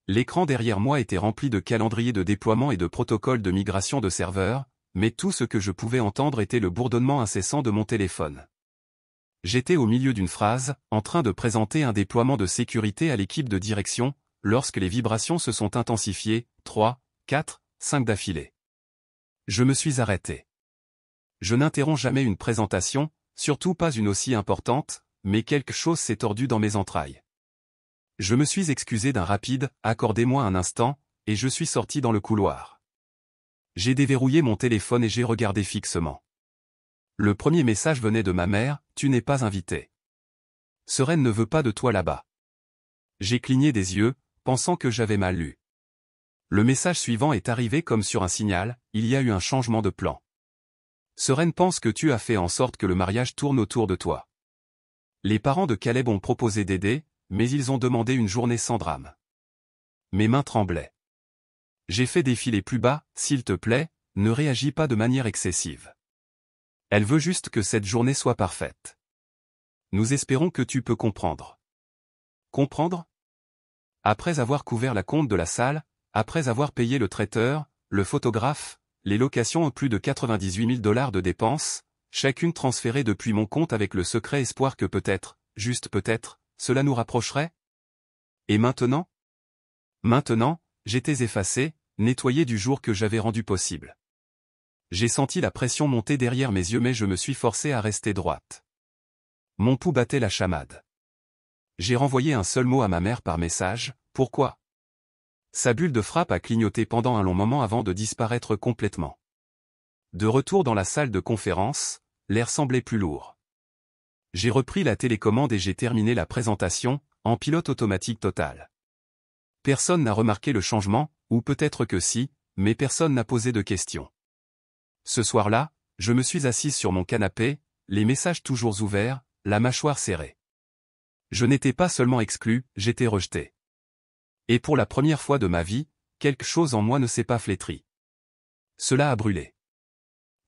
L'écran derrière moi était rempli de calendriers de déploiement et de protocoles de migration de serveurs, mais tout ce que je pouvais entendre était le bourdonnement incessant de mon téléphone. J'étais au milieu d'une phrase, en train de présenter un déploiement de sécurité à l'équipe de direction, lorsque les vibrations se sont intensifiées, 3, 4, 5 d'affilée. Je me suis arrêté. Je n'interromps jamais une présentation, surtout pas une aussi importante, mais quelque chose s'est tordu dans mes entrailles. Je me suis excusé d'un rapide « accordez-moi un instant » et je suis sorti dans le couloir. J'ai déverrouillé mon téléphone et j'ai regardé fixement. Le premier message venait de ma mère, « Tu n'es pas invité. Seren ne veut pas de toi là-bas. » J'ai cligné des yeux, pensant que j'avais mal lu. Le message suivant est arrivé comme sur un signal, il y a eu un changement de plan. Seren pense que tu as fait en sorte que le mariage tourne autour de toi. Les parents de Caleb ont proposé d'aider, mais ils ont demandé une journée sans drame. Mes mains tremblaient. J'ai fait défiler plus bas, s'il te plaît, ne réagis pas de manière excessive. Elle veut juste que cette journée soit parfaite. Nous espérons que tu peux comprendre. Comprendre? Après avoir couvert la compte de la salle, après avoir payé le traiteur, le photographe, les locations ont plus de 98 000 $ de dépenses, chacune transférée depuis mon compte avec le secret espoir que peut-être, juste peut-être, cela nous rapprocherait? Et maintenant? Maintenant, j'étais effacé, nettoyé du jour que j'avais rendu possible. J'ai senti la pression monter derrière mes yeux mais je me suis forcé à rester droite. Mon pouls battait la chamade. J'ai renvoyé un seul mot à ma mère par message, pourquoi? Sa bulle de frappe a clignoté pendant un long moment avant de disparaître complètement. De retour dans la salle de conférence, l'air semblait plus lourd. J'ai repris la télécommande et j'ai terminé la présentation, en pilote automatique total. Personne n'a remarqué le changement, ou peut-être que si, mais personne n'a posé de questions. Ce soir-là, je me suis assise sur mon canapé, les messages toujours ouverts, la mâchoire serrée. Je n'étais pas seulement exclu, j'étais rejeté. Et pour la première fois de ma vie, quelque chose en moi ne s'est pas flétri. Cela a brûlé.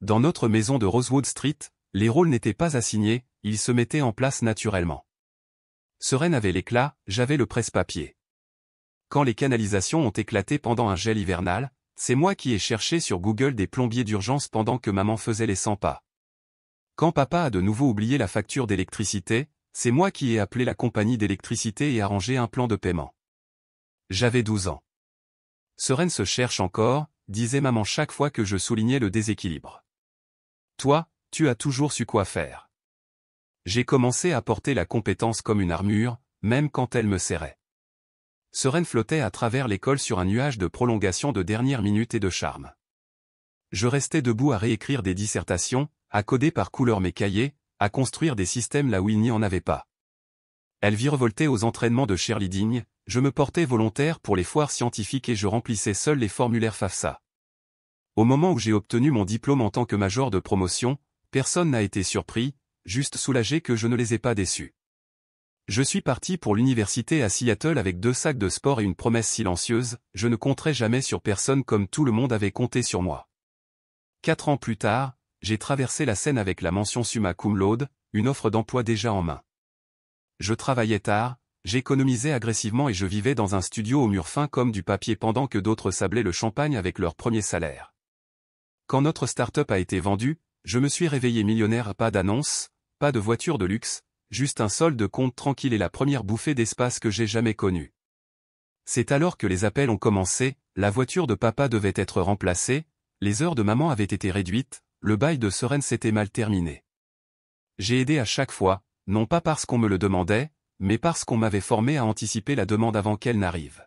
Dans notre maison de Rosewood Street, les rôles n'étaient pas assignés, ils se mettaient en place naturellement. Seren avait l'éclat, j'avais le presse-papier. Quand les canalisations ont éclaté pendant un gel hivernal, c'est moi qui ai cherché sur Google des plombiers d'urgence pendant que maman faisait les 100 pas. Quand papa a de nouveau oublié la facture d'électricité, c'est moi qui ai appelé la compagnie d'électricité et arrangé un plan de paiement. J'avais 12 ans. Seren se cherche encore, disait maman chaque fois que je soulignais le déséquilibre. Toi, tu as toujours su quoi faire. J'ai commencé à porter la compétence comme une armure, même quand elle me serrait. Seren flottait à travers l'école sur un nuage de prolongation de dernière minute et de charme. Je restais debout à réécrire des dissertations, à coder par couleur mes cahiers, à construire des systèmes là où il n'y en avait pas. Elle virevoltait aux entraînements de cheerleading, je me portais volontaire pour les foires scientifiques et je remplissais seul les formulaires FAFSA. Au moment où j'ai obtenu mon diplôme en tant que major de promotion, personne n'a été surpris, juste soulagé que je ne les ai pas déçus. Je suis parti pour l'université à Seattle avec 2 sacs de sport et une promesse silencieuse, je ne compterai jamais sur personne comme tout le monde avait compté sur moi. 4 ans plus tard, j'ai traversé la Seine avec la mention summa cum laude, une offre d'emploi déjà en main. Je travaillais tard, j'économisais agressivement et je vivais dans un studio au mur fin comme du papier pendant que d'autres sablaient le champagne avec leur premier salaire. Quand notre start-up a été vendue, je me suis réveillé millionnaire, pas d'annonce, pas de voiture de luxe, juste un solde de compte tranquille et la première bouffée d'espace que j'ai jamais connue. C'est alors que les appels ont commencé, la voiture de papa devait être remplacée, les heures de maman avaient été réduites, le bail de Seren s'était mal terminé. J'ai aidé à chaque fois, non pas parce qu'on me le demandait, mais parce qu'on m'avait formé à anticiper la demande avant qu'elle n'arrive.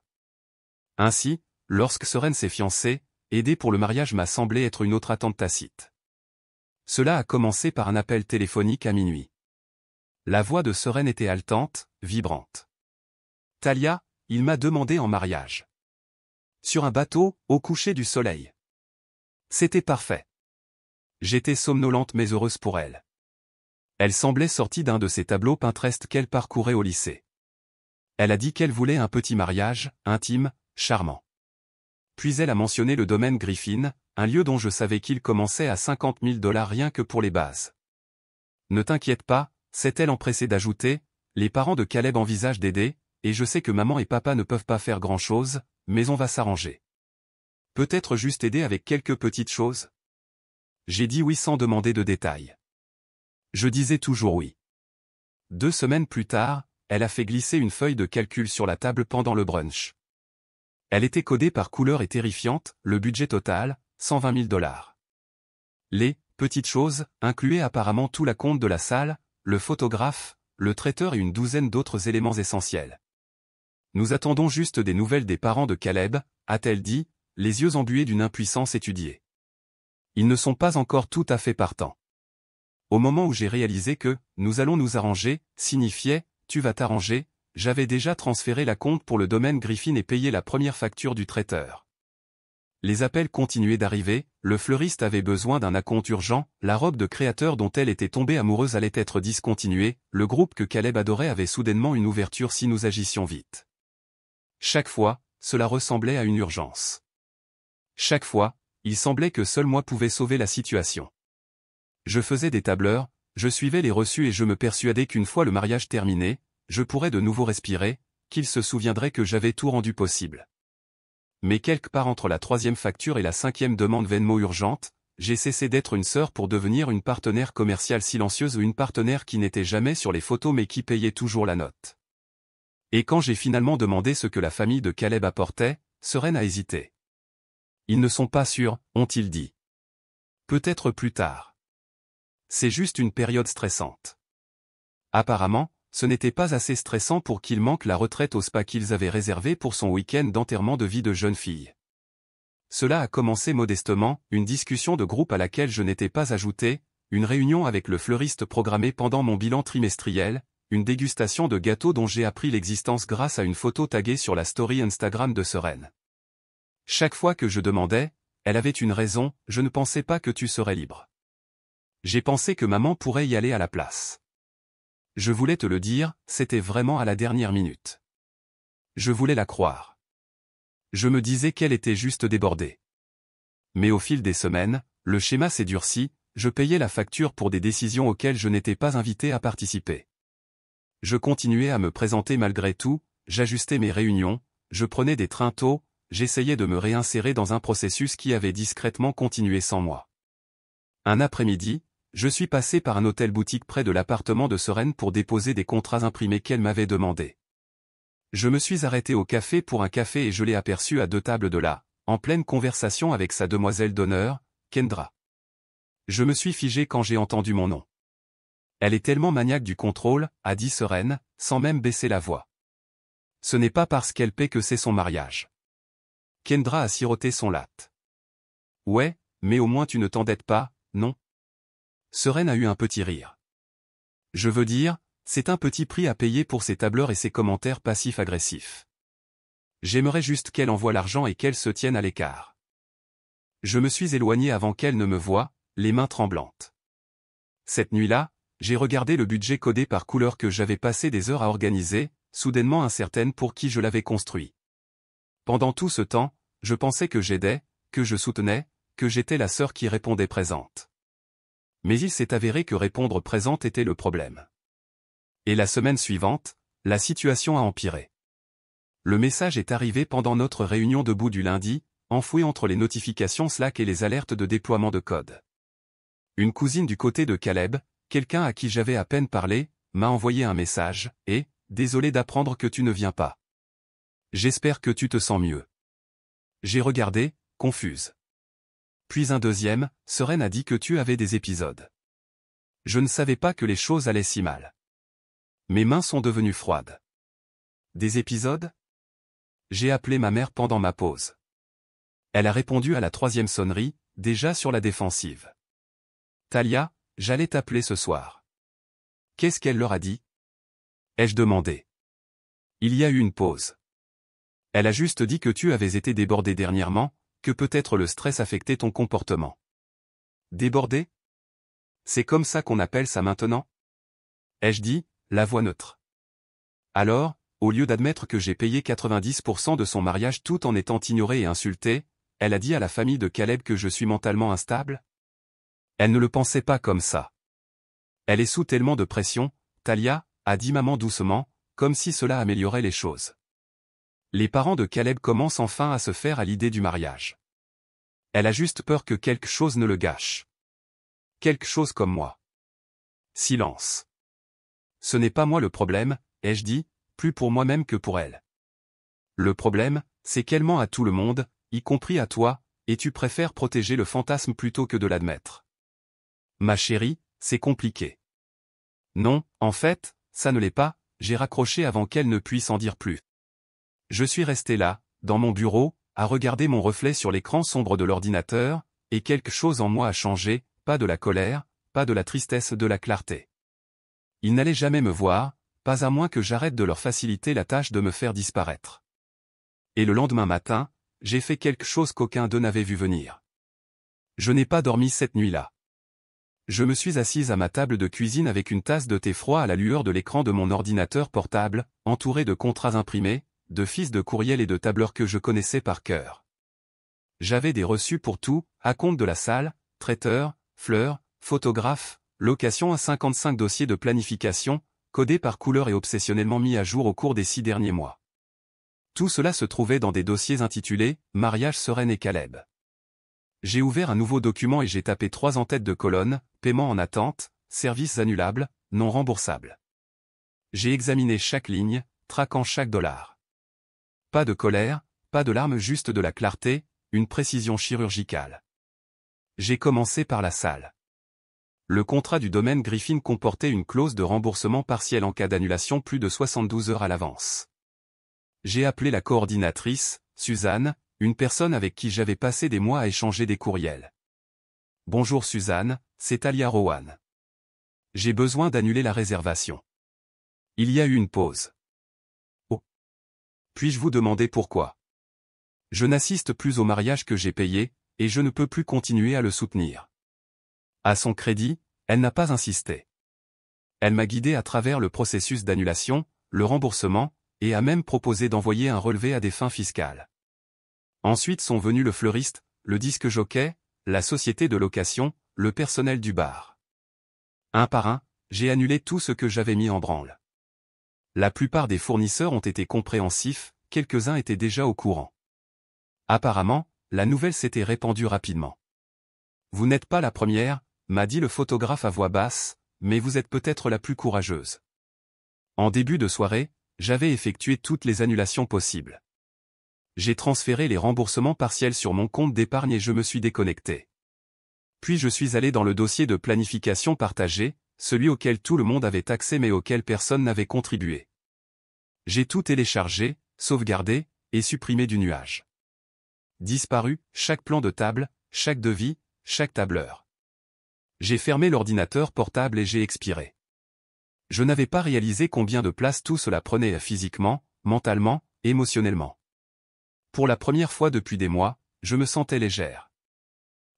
Ainsi, lorsque Seren s'est fiancée, aider pour le mariage m'a semblé être une autre attente tacite. Cela a commencé par un appel téléphonique à minuit. La voix de Seren était haletante, vibrante. Talia, il m'a demandé en mariage. Sur un bateau, au coucher du soleil. C'était parfait. J'étais somnolente mais heureuse pour elle. Elle semblait sortie d'un de ces tableaux Pinterest qu'elle parcourait au lycée. Elle a dit qu'elle voulait un petit mariage, intime, charmant. Puis elle a mentionné le domaine Griffin, un lieu dont je savais qu'il commençait à 50 000 $ rien que pour les bases. Ne t'inquiète pas, s'est-elle empressée d'ajouter, les parents de Caleb envisagent d'aider, et je sais que maman et papa ne peuvent pas faire grand-chose, mais on va s'arranger. Peut-être juste aider avec quelques petites choses? J'ai dit oui sans demander de détails. Je disais toujours oui. 2 semaines plus tard, elle a fait glisser une feuille de calcul sur la table pendant le brunch. Elle était codée par couleur et terrifiante, le budget total, 120 000 $. Les petites choses incluaient apparemment tout l'acompte de la salle, le photographe, le traiteur et une douzaine d'autres éléments essentiels. Nous attendons juste des nouvelles des parents de Caleb, a-t-elle dit, les yeux embués d'une impuissance étudiée. Ils ne sont pas encore tout à fait partants. Au moment où j'ai réalisé que « nous allons nous arranger » signifiait « tu vas t'arranger », j'avais déjà transféré l'acompte pour le domaine Griffin et payé la première facture du traiteur. Les appels continuaient d'arriver, le fleuriste avait besoin d'un acompte urgent, la robe de créateur dont elle était tombée amoureuse allait être discontinuée, le groupe que Caleb adorait avait soudainement une ouverture si nous agissions vite. Chaque fois, cela ressemblait à une urgence. Chaque fois, il semblait que seul moi pouvais sauver la situation. Je faisais des tableurs, je suivais les reçus et je me persuadais qu'une fois le mariage terminé, je pourrais de nouveau respirer, qu'il se souviendrait que j'avais tout rendu possible. Mais quelque part entre la 3e facture et la 5e demande Venmo urgente, j'ai cessé d'être une sœur pour devenir une partenaire commerciale silencieuse ou une partenaire qui n'était jamais sur les photos mais qui payait toujours la note. Et quand j'ai finalement demandé ce que la famille de Caleb apportait, Seren a hésité. Ils ne sont pas sûrs, ont-ils dit. Peut-être plus tard. C'est juste une période stressante. Apparemment, ce n'était pas assez stressant pour qu'il manque la retraite au spa qu'ils avaient réservé pour son week-end d'enterrement de vie de jeune fille. Cela a commencé modestement, une discussion de groupe à laquelle je n'étais pas ajouté, une réunion avec le fleuriste programmée pendant mon bilan trimestriel, une dégustation de gâteaux dont j'ai appris l'existence grâce à une photo taguée sur la story Instagram de Seren. Chaque fois que je demandais, elle avait une raison, je ne pensais pas que tu serais libre. J'ai pensé que maman pourrait y aller à la place. Je voulais te le dire, c'était vraiment à la dernière minute. Je voulais la croire. Je me disais qu'elle était juste débordée. Mais au fil des semaines, le schéma s'est durci, je payais la facture pour des décisions auxquelles je n'étais pas invité à participer. Je continuais à me présenter malgré tout, j'ajustais mes réunions, je prenais des trains tôt, j'essayais de me réinsérer dans un processus qui avait discrètement continué sans moi. Un après-midi, je suis passé par un hôtel-boutique près de l'appartement de Seren pour déposer des contrats imprimés qu'elle m'avait demandés. Je me suis arrêté au café pour un café et je l'ai aperçue à 2 tables de là, en pleine conversation avec sa demoiselle d'honneur, Kendra. Je me suis figé quand j'ai entendu mon nom. Elle est tellement maniaque du contrôle, a dit Seren, sans même baisser la voix. Ce n'est pas parce qu'elle paie que c'est son mariage. Kendra a siroté son latte. Ouais, mais au moins tu ne t'endettes pas, non? Seren a eu un petit rire. Je veux dire, c'est un petit prix à payer pour ses tableurs et ses commentaires passifs-agressifs. J'aimerais juste qu'elle envoie l'argent et qu'elle se tienne à l'écart. Je me suis éloigné avant qu'elle ne me voie, les mains tremblantes. Cette nuit-là, j'ai regardé le budget codé par couleur que j'avais passé des heures à organiser, soudainement incertaine pour qui je l'avais construit. Pendant tout ce temps, je pensais que j'aidais, que je soutenais, que j'étais la sœur qui répondait présente. Mais il s'est avéré que répondre présente était le problème. Et la semaine suivante, la situation a empiré. Le message est arrivé pendant notre réunion debout du lundi, enfoui entre les notifications Slack et les alertes de déploiement de code. Une cousine du côté de Caleb, quelqu'un à qui j'avais à peine parlé, m'a envoyé un message, et « Désolé d'apprendre que tu ne viens pas. J'espère que tu te sens mieux. » J'ai regardé, confuse. Puis un deuxième, Seren a dit que tu avais des épisodes. Je ne savais pas que les choses allaient si mal. Mes mains sont devenues froides. Des épisodes? J'ai appelé ma mère pendant ma pause. Elle a répondu à la 3e sonnerie, déjà sur la défensive. Talia, j'allais t'appeler ce soir. Qu'est-ce qu'elle leur a dit? Ai-je demandé. Il y a eu une pause. Elle a juste dit que tu avais été débordé dernièrement, que peut-être le stress affectait ton comportement. Débordé? C'est comme ça qu'on appelle ça maintenant? Ai-je dit, la voix neutre. Alors, au lieu d'admettre que j'ai payé 90% de son mariage tout en étant ignoré et insulté, elle a dit à la famille de Caleb que je suis mentalement instable? Elle ne le pensait pas comme ça. Elle est sous tellement de pression, Talia, a dit maman doucement, comme si cela améliorait les choses. Les parents de Caleb commencent enfin à se faire à l'idée du mariage. Elle a juste peur que quelque chose ne le gâche. Quelque chose comme moi. Silence. Ce n'est pas moi le problème, ai-je dit, plus pour moi-même que pour elle. Le problème, c'est qu'elle ment à tout le monde, y compris à toi, et tu préfères protéger le fantasme plutôt que de l'admettre. Ma chérie, c'est compliqué. Non, en fait, ça ne l'est pas, j'ai raccroché avant qu'elle ne puisse en dire plus. Je suis resté là, dans mon bureau, à regarder mon reflet sur l'écran sombre de l'ordinateur, et quelque chose en moi a changé, pas de la colère, pas de la tristesse, de la clarté. Ils n'allaient jamais me voir, pas à moins que j'arrête de leur faciliter la tâche de me faire disparaître. Et le lendemain matin, j'ai fait quelque chose qu'aucun d'eux n'avait vu venir. Je n'ai pas dormi cette nuit-là. Je me suis assise à ma table de cuisine avec une tasse de thé froid à la lueur de l'écran de mon ordinateur portable, entouré de contrats imprimés, de fiches de courriel et de tableurs que je connaissais par cœur. J'avais des reçus pour tout, acompte de la salle, traiteur, fleurs, photographe, location à 55 dossiers de planification, codés par couleur et obsessionnellement mis à jour au cours des 6 derniers mois. Tout cela se trouvait dans des dossiers intitulés « Mariage Seren et Caleb ». J'ai ouvert un nouveau document et j'ai tapé 3 en tête de colonne, paiement en attente, services annulables, non remboursables. J'ai examiné chaque ligne, traquant chaque dollar. Pas de colère, pas de larmes, juste de la clarté, une précision chirurgicale. J'ai commencé par la salle. Le contrat du domaine Griffin comportait une clause de remboursement partiel en cas d'annulation plus de 72 heures à l'avance. J'ai appelé la coordinatrice, Suzanne, une personne avec qui j'avais passé des mois à échanger des courriels. Bonjour Suzanne, c'est Talia Rowan. J'ai besoin d'annuler la réservation. Il y a eu une pause. Oh. Puis-je vous demander pourquoi? Je n'assiste plus au mariage que j'ai payé, et je ne peux plus continuer à le soutenir. À son crédit, elle n'a pas insisté. Elle m'a guidé à travers le processus d'annulation, le remboursement, et a même proposé d'envoyer un relevé à des fins fiscales. Ensuite sont venus le fleuriste, le disque jockey, la société de location, le personnel du bar. Un par un, j'ai annulé tout ce que j'avais mis en branle. La plupart des fournisseurs ont été compréhensifs, quelques-uns étaient déjà au courant. Apparemment, la nouvelle s'était répandue rapidement. Vous n'êtes pas la première, m'a dit le photographe à voix basse, mais vous êtes peut-être la plus courageuse. En début de soirée, j'avais effectué toutes les annulations possibles. J'ai transféré les remboursements partiels sur mon compte d'épargne et je me suis déconnecté. Puis je suis allé dans le dossier de planification partagée, celui auquel tout le monde avait accès mais auquel personne n'avait contribué. J'ai tout téléchargé, sauvegardé, et supprimé du nuage. Disparu, chaque plan de table, chaque devis, chaque tableur. J'ai fermé l'ordinateur portable et j'ai expiré. Je n'avais pas réalisé combien de place tout cela prenait physiquement, mentalement, émotionnellement. Pour la première fois depuis des mois, je me sentais légère.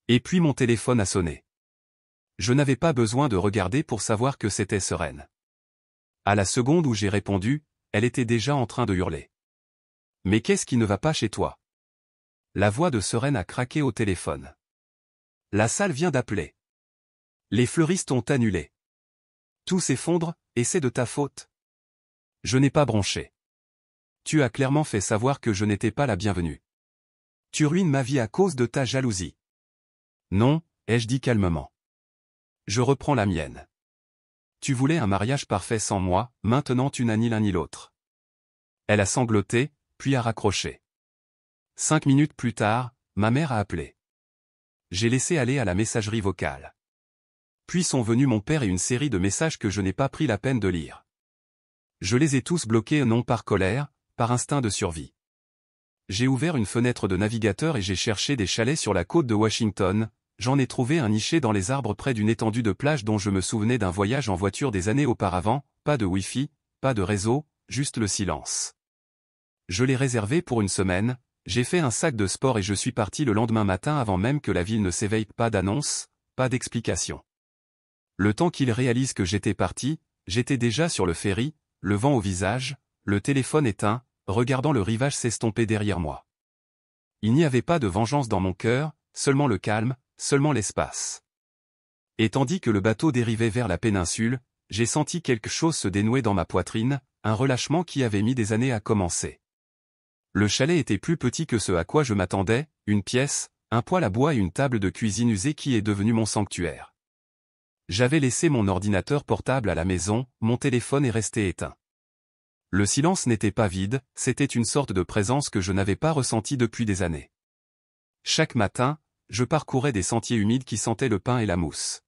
Et puis mon téléphone a sonné. Je n'avais pas besoin de regarder pour savoir que c'était Seren. À la seconde où j'ai répondu, elle était déjà en train de hurler. « Mais qu'est-ce qui ne va pas chez toi ?» La voix de Seren a craqué au téléphone. « La salle vient d'appeler. Les fleuristes ont annulé. Tout s'effondre, et c'est de ta faute. Je n'ai pas bronché. Tu as clairement fait savoir que je n'étais pas la bienvenue. Tu ruines ma vie à cause de ta jalousie. Non, ai-je dit calmement. Je reprends la mienne. Tu voulais un mariage parfait sans moi, maintenant tu n'as ni l'un ni l'autre. Elle a sangloté, puis a raccroché. 5 minutes plus tard, ma mère a appelé. J'ai laissé aller à la messagerie vocale. Puis sont venus mon père et une série de messages que je n'ai pas pris la peine de lire. Je les ai tous bloqués non par colère, par instinct de survie. J'ai ouvert une fenêtre de navigateur et j'ai cherché des chalets sur la côte de Washington, j'en ai trouvé un niché dans les arbres près d'une étendue de plage dont je me souvenais d'un voyage en voiture des années auparavant, pas de Wi-Fi, pas de réseau, juste le silence. Je l'ai réservé pour une semaine, j'ai fait un sac de sport et je suis parti le lendemain matin avant même que la ville ne s'éveille, pas d'annonce, pas d'explication. Le temps qu'il réalise que j'étais parti, j'étais déjà sur le ferry, le vent au visage, le téléphone éteint, regardant le rivage s'estomper derrière moi. Il n'y avait pas de vengeance dans mon cœur, seulement le calme, seulement l'espace. Et tandis que le bateau dérivait vers la péninsule, j'ai senti quelque chose se dénouer dans ma poitrine, un relâchement qui avait mis des années à commencer. Le chalet était plus petit que ce à quoi je m'attendais, une pièce, un poêle à bois et une table de cuisine usée qui est devenu mon sanctuaire. J'avais laissé mon ordinateur portable à la maison, mon téléphone est resté éteint. Le silence n'était pas vide, c'était une sorte de présence que je n'avais pas ressentie depuis des années. Chaque matin, je parcourais des sentiers humides qui sentaient le pin et la mousse.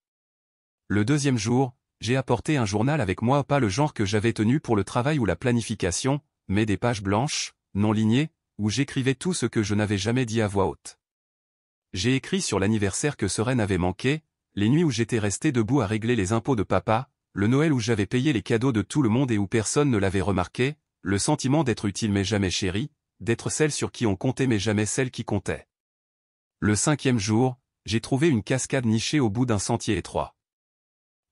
Le deuxième jour, j'ai apporté un journal avec moi, pas le genre que j'avais tenu pour le travail ou la planification, mais des pages blanches, non lignées, où j'écrivais tout ce que je n'avais jamais dit à voix haute. J'ai écrit sur l'anniversaire que Sereine avait manqué, les nuits où j'étais resté debout à régler les impôts de papa, le Noël où j'avais payé les cadeaux de tout le monde et où personne ne l'avait remarqué, le sentiment d'être utile mais jamais chéri, d'être celle sur qui on comptait mais jamais celle qui comptait. Le 5e jour, j'ai trouvé une cascade nichée au bout d'un sentier étroit.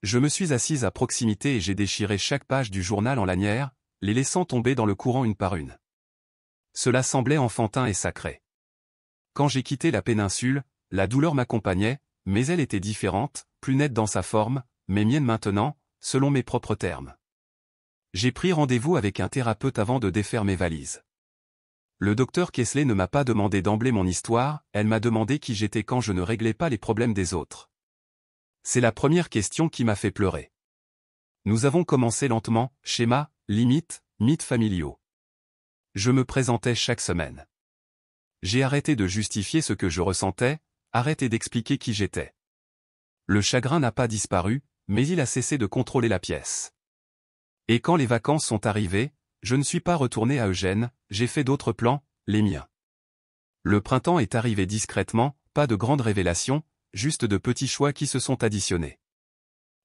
Je me suis assise à proximité et j'ai déchiré chaque page du journal en lanières, les laissant tomber dans le courant une par une. Cela semblait enfantin et sacré. Quand j'ai quitté la péninsule, la douleur m'accompagnait, mais elle était différente, plus nette dans sa forme, mais mienne maintenant, selon mes propres termes. J'ai pris rendez-vous avec un thérapeute avant de défaire mes valises. Le docteur Kessler ne m'a pas demandé d'emblée mon histoire, elle m'a demandé qui j'étais quand je ne réglais pas les problèmes des autres. C'est la première question qui m'a fait pleurer. Nous avons commencé lentement, schéma, limite, mythes familiaux. Je me présentais chaque semaine. J'ai arrêté de justifier ce que je ressentais, arrêté d'expliquer qui j'étais. Le chagrin n'a pas disparu, mais il a cessé de contrôler la pièce. Et quand les vacances sont arrivées, je ne suis pas retourné à Eugène, j'ai fait d'autres plans, les miens. Le printemps est arrivé discrètement, pas de grandes révélations, juste de petits choix qui se sont additionnés.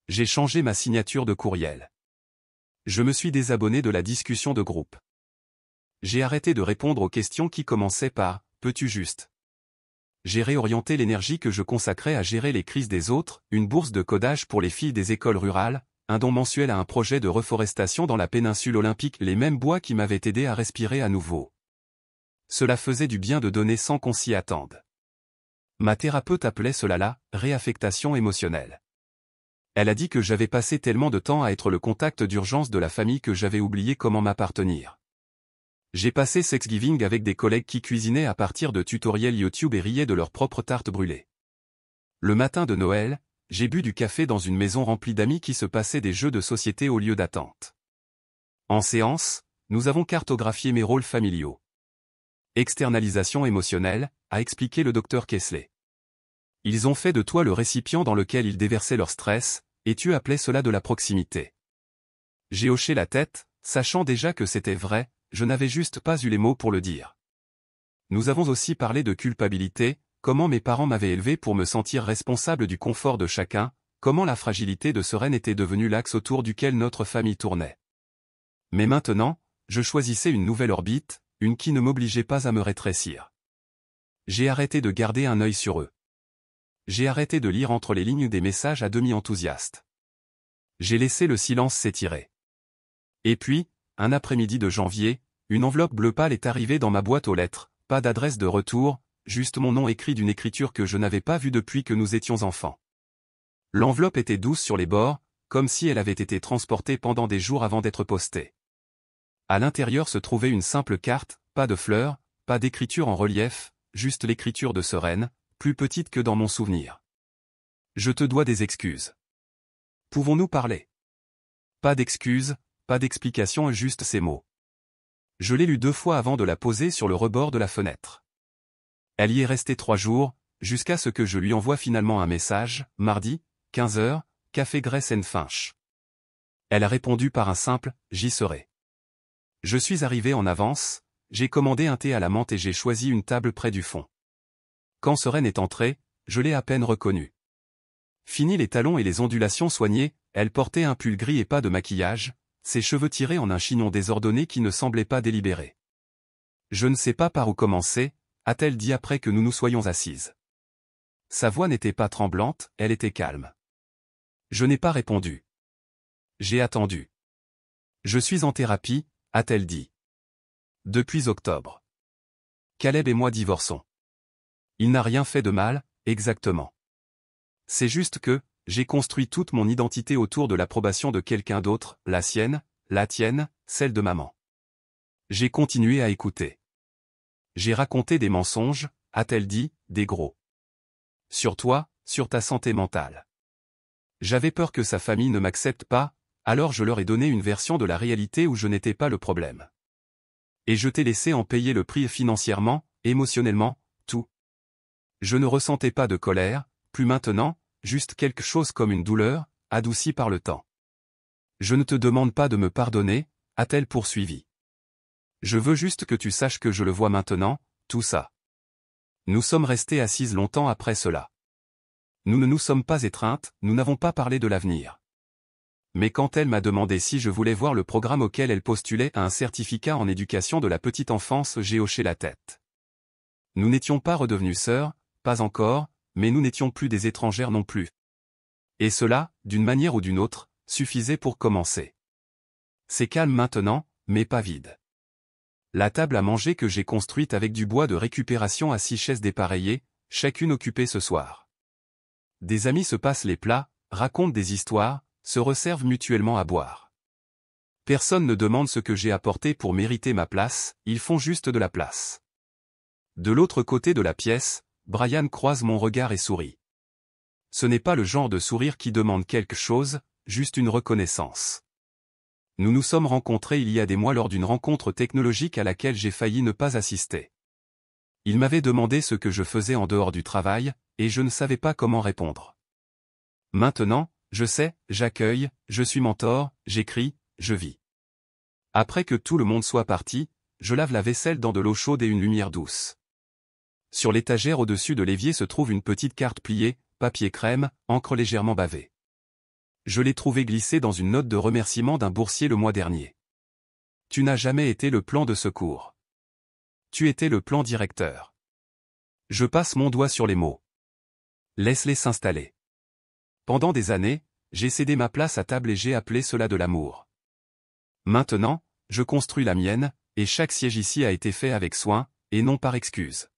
J'ai changé ma signature de courriel. Je me suis désabonné de la discussion de groupe. J'ai arrêté de répondre aux questions qui commençaient par « peux-tu juste ?» J'ai réorienté l'énergie que je consacrais à gérer les crises des autres, une bourse de codage pour les filles des écoles rurales, un don mensuel à un projet de reforestation dans la péninsule olympique, les mêmes bois qui m'avaient aidé à respirer à nouveau. Cela faisait du bien de donner sans qu'on s'y attende. Ma thérapeute appelait cela la réaffectation émotionnelle. Elle a dit que j'avais passé tellement de temps à être le contact d'urgence de la famille que j'avais oublié comment m'appartenir. J'ai passé Thanksgiving avec des collègues qui cuisinaient à partir de tutoriels YouTube et riaient de leurs propres tartes brûlées. Le matin de Noël, j'ai bu du café dans une maison remplie d'amis qui se passaient des jeux de société au lieu d'attente. En séance, nous avons cartographié mes rôles familiaux. Externalisation émotionnelle, a expliqué le docteur Kessler. Ils ont fait de toi le récipient dans lequel ils déversaient leur stress, et tu appelais cela de la proximité. J'ai hoché la tête, sachant déjà que c'était vrai, je n'avais juste pas eu les mots pour le dire. Nous avons aussi parlé de culpabilité, comment mes parents m'avaient élevé pour me sentir responsable du confort de chacun, comment la fragilité de Sereine était devenue l'axe autour duquel notre famille tournait. Mais maintenant, je choisissais une nouvelle orbite, une qui ne m'obligeait pas à me rétrécir. J'ai arrêté de garder un œil sur eux. J'ai arrêté de lire entre les lignes des messages à demi enthousiastes. J'ai laissé le silence s'étirer. Et puis, un après-midi de janvier, une enveloppe bleu pâle est arrivée dans ma boîte aux lettres, pas d'adresse de retour, juste mon nom écrit d'une écriture que je n'avais pas vue depuis que nous étions enfants. L'enveloppe était douce sur les bords, comme si elle avait été transportée pendant des jours avant d'être postée. À l'intérieur se trouvait une simple carte, pas de fleurs, pas d'écriture en relief, juste l'écriture de Sereine, plus petite que dans mon souvenir. Je te dois des excuses. Pouvons-nous parler? Pas d'excuses, pas d'explication, juste ces mots. Je l'ai lu 2 fois avant de la poser sur le rebord de la fenêtre. Elle y est restée 3 jours, jusqu'à ce que je lui envoie finalement un message, mardi, 15h, café Grace and Finch. Elle a répondu par un simple « j'y serai ». Je suis arrivé en avance, j'ai commandé un thé à la menthe et j'ai choisi une table près du fond. Quand Sereine est entrée, je l'ai à peine reconnue. Fini les talons et les ondulations soignées, elle portait un pull gris et pas de maquillage, ses cheveux tirés en un chignon désordonné qui ne semblait pas délibéré. Je ne sais pas par où commencer, a-t-elle dit après que nous nous soyons assises. Sa voix n'était pas tremblante, elle était calme. Je n'ai pas répondu. J'ai attendu. Je suis en thérapie, a-t-elle dit. Depuis octobre. Caleb et moi divorçons. Il n'a rien fait de mal, exactement. C'est juste que, j'ai construit toute mon identité autour de l'approbation de quelqu'un d'autre, la sienne, la tienne, celle de maman. J'ai continué à écouter. J'ai raconté des mensonges, a-t-elle dit, des gros. Sur toi, sur ta santé mentale. J'avais peur que sa famille ne m'accepte pas, alors je leur ai donné une version de la réalité où je n'étais pas le problème. Et je t'ai laissé en payer le prix financièrement, émotionnellement, tout. Je ne ressentais pas de colère, plus maintenant, juste quelque chose comme une douleur, adoucie par le temps. Je ne te demande pas de me pardonner, a-t-elle poursuivi. Je veux juste que tu saches que je le vois maintenant, tout ça. Nous sommes restés assises longtemps après cela. Nous ne nous sommes pas étreintes, nous n'avons pas parlé de l'avenir. Mais quand elle m'a demandé si je voulais voir le programme auquel elle postulait à un certificat en éducation de la petite enfance, j'ai hoché la tête. Nous n'étions pas redevenues sœurs, pas encore, mais nous n'étions plus des étrangères non plus. Et cela, d'une manière ou d'une autre, suffisait pour commencer. C'est calme maintenant, mais pas vide. La table à manger que j'ai construite avec du bois de récupération à 6 chaises dépareillées, chacune occupée ce soir. Des amis se passent les plats, racontent des histoires, se resservent mutuellement à boire. Personne ne demande ce que j'ai apporté pour mériter ma place, ils font juste de la place. De l'autre côté de la pièce, Brian croise mon regard et sourit. Ce n'est pas le genre de sourire qui demande quelque chose, juste une reconnaissance. Nous nous sommes rencontrés il y a des mois lors d'une rencontre technologique à laquelle j'ai failli ne pas assister. Il m'avait demandé ce que je faisais en dehors du travail, et je ne savais pas comment répondre. Maintenant, je sais, j'accueille, je suis mentor, j'écris, je vis. Après que tout le monde soit parti, je lave la vaisselle dans de l'eau chaude et une lumière douce. Sur l'étagère au-dessus de l'évier se trouve une petite carte pliée, papier crème, encre légèrement bavée. Je l'ai trouvée glissée dans une note de remerciement d'un boursier le mois dernier. Tu n'as jamais été le plan de secours. Tu étais le plan directeur. Je passe mon doigt sur les mots. Laisse-les s'installer. Pendant des années, j'ai cédé ma place à table et j'ai appelé cela de l'amour. Maintenant, je construis la mienne, et chaque siège ici a été fait avec soin, et non par excuse.